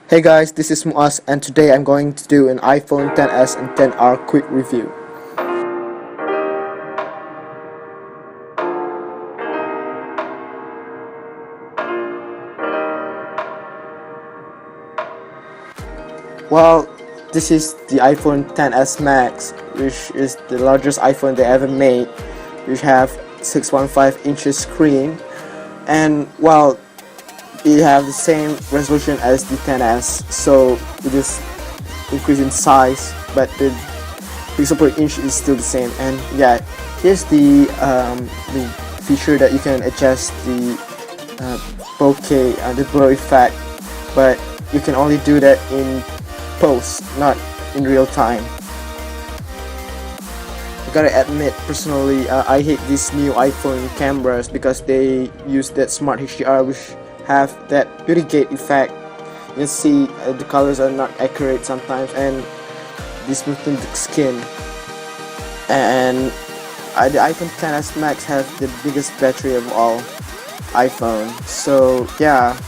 Hey guys, this is Muaz and today I'm going to do an iPhone XS and XR quick review. Well, this is the iPhone XS Max, which is the largest iPhone they ever made, which have 6.15 inches screen, and well, it have the same resolution as the XS, so it is increased in size, but the pixel per inch is still the same. And yeah, here's the feature that you can adjust the bokeh and the blur effect, but you can only do that in post, not in real time. I gotta admit, personally, I hate these new iPhone cameras because they use that smart HDR, which have that beauty gate effect. You can see the colors are not accurate sometimes, and this smoothing the skin. And the iPhone XS Max have the biggest battery of all iPhone, so yeah.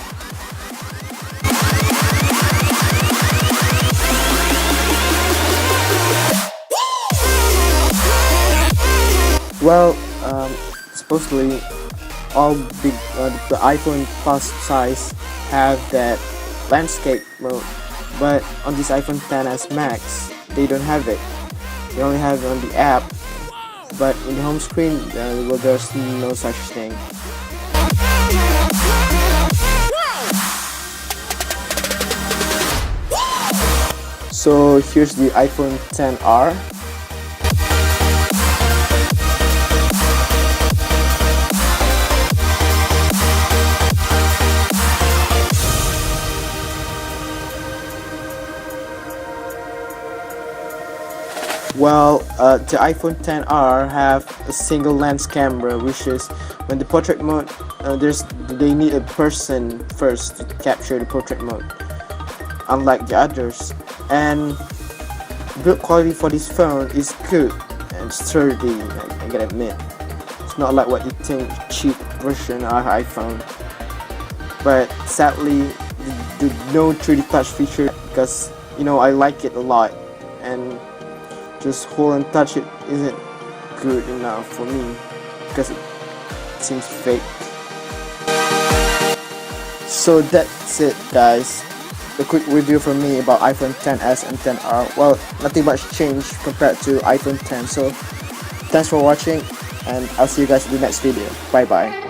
Well, supposedly all big the iPhone Plus size have that landscape mode, but on this iPhone XS Max they don't have it. They only have it on the app, but in the home screen well, there's no such thing. So here's the iPhone XR. Well, the iPhone XR have a single lens camera, which is when the portrait mode, they need a person first to capture the portrait mode, unlike the others. And build quality for this phone is good and sturdy, I gotta admit. It's not like what you think, cheap version of iPhone. But sadly, the no 3D touch feature, because I like it a lot, and just hold and touch it isn't good enough for me because it seems fake. So that's it, guys. A quick review from me about iPhone XS and XR. Well, nothing much changed compared to iPhone X. So thanks for watching, and I'll see you guys in the next video. Bye bye.